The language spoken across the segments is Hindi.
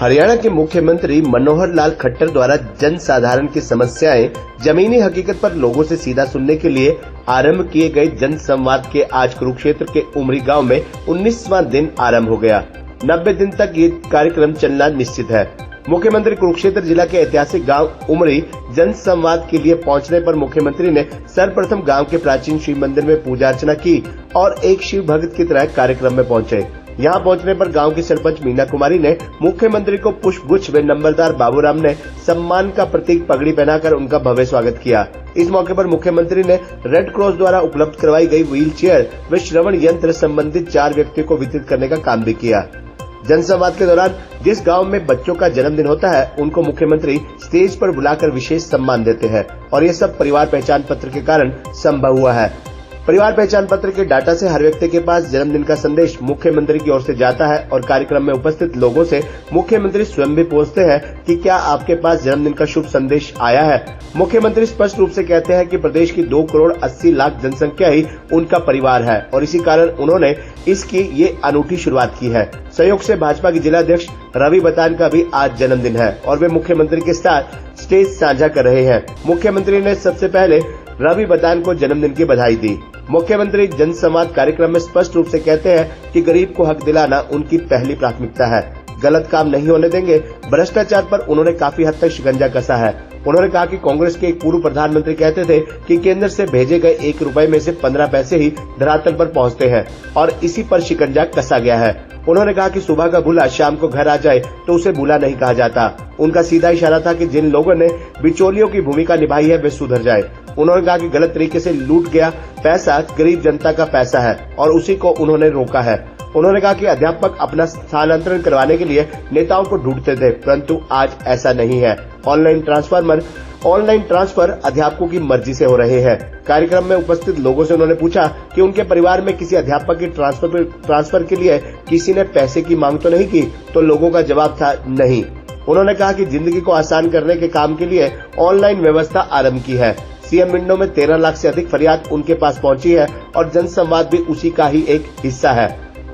हरियाणा के मुख्यमंत्री मनोहर लाल खट्टर द्वारा जन साधारण की समस्याएं जमीनी हकीकत पर लोगों से सीधा सुनने के लिए आरंभ किए गए जन संवाद के आज कुरुक्षेत्र के उमरी गांव में 19वां दिन आरंभ हो गया। 90 दिन तक ये कार्यक्रम चलना निश्चित है। मुख्यमंत्री कुरुक्षेत्र जिला के ऐतिहासिक गांव उमरी जन संवाद के लिए पहुंचने पर मुख्यमंत्री ने सर्वप्रथम गांव के प्राचीन शिव मंदिर में पूजा अर्चना की और एक शिव भक्त की तरह कार्यक्रम में पहुंचे। यहां पहुंचने पर गांव की सरपंच मीना कुमारी ने मुख्यमंत्री को पुष्प गुच्छ व नंबरदार बाबूराम ने सम्मान का प्रतीक पगड़ी पहनाकर उनका भव्य स्वागत किया। इस मौके पर मुख्यमंत्री ने रेड क्रॉस द्वारा उपलब्ध करवाई गई व्हील चेयर व श्रवण यंत्र संबंधित 4 व्यक्तियों को वितरित करने का काम भी किया। जनसंवाद के दौरान जिस गांव में बच्चों का जन्मदिन होता है उनको मुख्यमंत्री स्टेज पर बुलाकर विशेष सम्मान देते हैं और ये सब परिवार पहचान पत्र के कारण संभव हुआ है। परिवार पहचान पत्र के डाटा से हर व्यक्ति के पास जन्मदिन का संदेश मुख्यमंत्री की ओर से जाता है और कार्यक्रम में उपस्थित लोगों से मुख्यमंत्री स्वयं भी पूछते हैं कि क्या आपके पास जन्मदिन का शुभ संदेश आया है। मुख्यमंत्री स्पष्ट रूप से कहते हैं कि प्रदेश की 2 करोड़ 80 लाख जनसंख्या ही उनका परिवार है और इसी कारण उन्होंने इसकी ये अनूठी शुरुआत की है। संयोग से भाजपा के जिलाध्यक्ष रवि बतान का भी आज जन्मदिन है और वे मुख्यमंत्री के साथ स्टेज साझा कर रहे हैं। मुख्यमंत्री ने सबसे पहले रवि बतान को जन्मदिन की बधाई दी। मुख्यमंत्री जनसंवाद कार्यक्रम में स्पष्ट रूप से कहते हैं कि गरीब को हक दिलाना उनकी पहली प्राथमिकता है। गलत काम नहीं होने देंगे। भ्रष्टाचार पर उन्होंने काफी हद तक शिकंजा कसा है। उन्होंने कहा कि कांग्रेस के एक पूर्व प्रधानमंत्री कहते थे कि केंद्र से भेजे गए 1 रुपए में से 15 पैसे ही धरातल पर पहुंचते हैं और इसी पर शिकंजा कसा गया है। उन्होंने कहा कि सुबह का भूला शाम को घर आ जाए तो उसे भूला नहीं कहा जाता। उनका सीधा इशारा था कि जिन लोगों ने बिचौलियों की भूमिका निभाई है वे सुधर जाए। उन्होंने कहा कि गलत तरीके से लूट गया पैसा गरीब जनता का पैसा है और उसी को उन्होंने रोका है। उन्होंने कहा कि अध्यापक अपना स्थानांतरण करवाने के लिए नेताओं को ढूंढते थे, परंतु आज ऐसा नहीं है। ऑनलाइन ट्रांसफर अध्यापकों की मर्जी से हो रहे हैं। कार्यक्रम में उपस्थित लोगों से उन्होंने पूछा कि उनके परिवार में किसी अध्यापक की ट्रांसफर के लिए किसी ने पैसे की मांग तो नहीं की, तो लोगों का जवाब था नहीं। उन्होंने कहा कि जिंदगी को आसान करने के काम के लिए ऑनलाइन व्यवस्था आरंभ की है। सीएम विंडो में 13 लाख से अधिक फरियाद उनके पास पहुंची है और जनसंवाद भी उसी का ही एक हिस्सा है।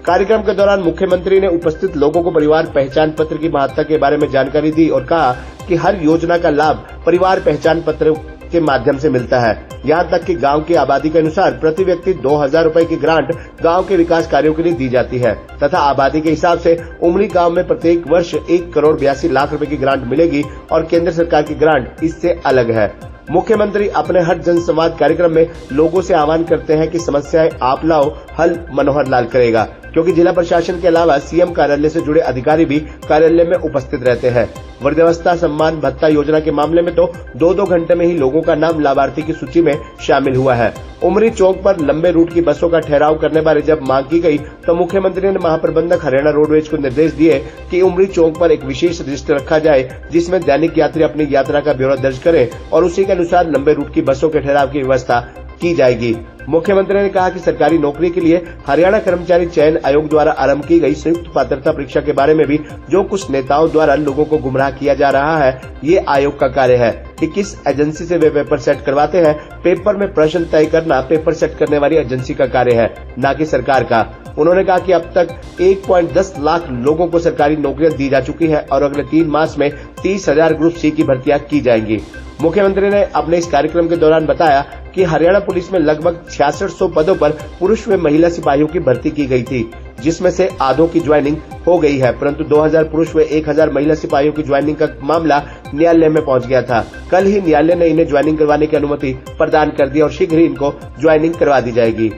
कार्यक्रम के दौरान मुख्यमंत्री ने उपस्थित लोगों को परिवार पहचान पत्र की महत्ता के बारे में जानकारी दी और कहा कि हर योजना का लाभ परिवार पहचान पत्र के माध्यम से मिलता है। यहाँ तक कि गांव की आबादी के अनुसार प्रति व्यक्ति 2000 रुपए की ग्रांट गांव के विकास कार्यों के लिए दी जाती है तथा आबादी के हिसाब से उमरी गांव में प्रत्येक वर्ष 1 करोड़ 82 लाख रुपए की ग्रांट मिलेगी और केंद्र सरकार की ग्रांट इससे अलग है। मुख्यमंत्री अपने हर जनसंवाद कार्यक्रम में लोगों से आह्वान करते हैं कि समस्याएं आप लाओ, हल मनोहर लाल करेगा, क्योंकि जिला प्रशासन के अलावा सीएम कार्यालय से जुड़े अधिकारी भी कार्यालय में उपस्थित रहते हैं। वृद्धावस्था सम्मान भत्ता योजना के मामले में तो 2-2 घंटे में ही लोगों का नाम लाभार्थी की सूची में शामिल हुआ है। उमरी चौक पर लंबे रूट की बसों का ठहराव करने बारे जब मांग की गई तो मुख्यमंत्री ने महाप्रबंधक हरियाणा रोडवेज को निर्देश दिए कि उमरी चौक पर एक विशेष रजिस्टर रखा जाए जिसमें दैनिक यात्री अपनी यात्रा का ब्यौरा दर्ज करें और उसी के अनुसार लंबे रूट की बसों के ठहराव की व्यवस्था की जाएगी। मुख्यमंत्री ने कहा कि सरकारी नौकरी के लिए हरियाणा कर्मचारी चयन आयोग द्वारा आरंभ की गई संयुक्त पात्रता परीक्षा के बारे में भी जो कुछ नेताओं द्वारा लोगों को गुमराह किया जा रहा है, ये आयोग का कार्य है कि किस एजेंसी से वे पेपर सेट करवाते हैं। पेपर में प्रश्न तय करना पेपर सेट करने वाली एजेंसी का कार्य है, न कि सरकार का। उन्होंने कहा कि अब तक 1.10 लाख लोगों को सरकारी नौकरियां दी जा चुकी है और अगले 3 मास में 30,000 ग्रुप सी की भर्तियां की जाएंगी। मुख्यमंत्री ने अपने इस कार्यक्रम के दौरान बताया कि हरियाणा पुलिस में लगभग 6600 पदों पर पुरुष व महिला सिपाहियों की भर्ती की गई थी, जिसमें से आधों की ज्वाइनिंग हो गई है, परंतु 2000 पुरुष व 1000 महिला सिपाहियों की ज्वाइनिंग का मामला न्यायालय में पहुंच गया था। कल ही न्यायालय ने इन्हें ज्वाइनिंग करवाने की अनुमति प्रदान कर दी और शीघ्र ही इनको ज्वाइनिंग करवा दी जाएगी।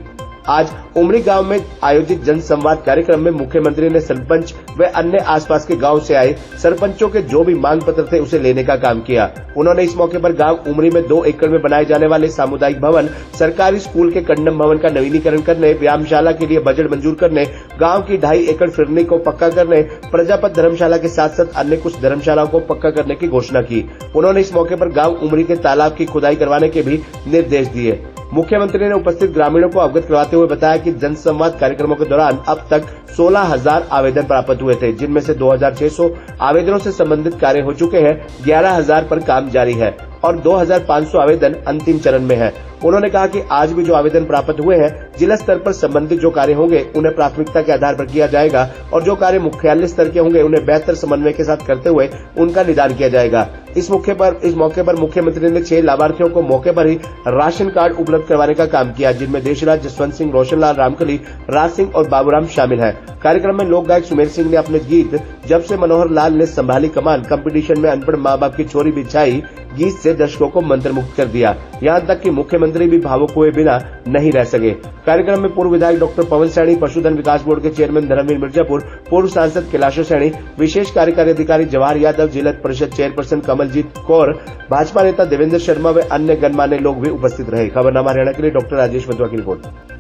आज उमरी गांव में आयोजित जनसंवाद कार्यक्रम में मुख्यमंत्री ने सरपंच व अन्य आसपास के गांव से आए सरपंचों के जो भी मांग पत्र थे उसे लेने का काम किया। उन्होंने इस मौके पर गांव उमरी में 2 एकड़ में बनाए जाने वाले सामुदायिक भवन, सरकारी स्कूल के कंडम भवन का नवीनीकरण करने, व्यायामशाला के लिए बजट मंजूर करने, गांव की 2.5 एकड़ फिरनी को पक्का करने, प्रजापत धर्मशाला के साथ साथ अन्य कुछ धर्मशालाओं को पक्का करने की घोषणा की। उन्होंने इस मौके पर गांव उमरी के तालाब की खुदाई करवाने के भी निर्देश दिए। मुख्यमंत्री ने उपस्थित ग्रामीणों को अवगत करवाते हुए बताया कि जनसंवाद कार्यक्रमों के दौरान अब तक 16,000 आवेदन प्राप्त हुए थे, जिनमें से 2,600 आवेदनों से संबंधित कार्य हो चुके हैं, 11,000 पर काम जारी है और 2,500 आवेदन अंतिम चरण में है। उन्होंने कहा कि आज भी जो आवेदन प्राप्त हुए हैं जिला स्तर पर संबंधित जो कार्य होंगे उन्हें प्राथमिकता के आधार पर किया जाएगा और जो कार्य मुख्यालय स्तर के होंगे उन्हें बेहतर समन्वय के साथ करते हुए उनका निदान किया जाएगा। इस मौके पर मुख्यमंत्री ने 6 लाभार्थियों को मौके पर ही राशन कार्ड उपलब्ध करवाने का काम किया, जिनमें देशराज, जसवंत सिंह, रोशनलाल, रामकली, राज सिंह और बाबूराम शामिल हैं। कार्यक्रम में लोक गायक सुमेर सिंह ने अपने गीत जब से मनोहर लाल ने संभाली कमान, कंपटीशन में अनपढ़ माँ बाप की छोरी बिछाई गीत से दर्शकों को मंत्रमुग्ध कर दिया। यहाँ तक कि मुख्यमंत्री भी भावुक हुए बिना नहीं रह सके। कार्यक्रम में पूर्व विधायक डॉक्टर पवन सैनी, पशुधन विकास बोर्ड के चेयरमैन धर्मवीर मिर्जापुर, पूर्व सांसद कैलाश सैनी, विशेष कार्यकारी अधिकारी जवाहर यादव, जिला परिषद चेयरपर्सन कमलजीत कौर, भाजपा नेता देवेंद्र शर्मा व अन्य गणमान्य लोग भी उपस्थित रहे। खबरनामा हरियाणा के लिए डॉक्टर राजेश वधवा की रिपोर्ट।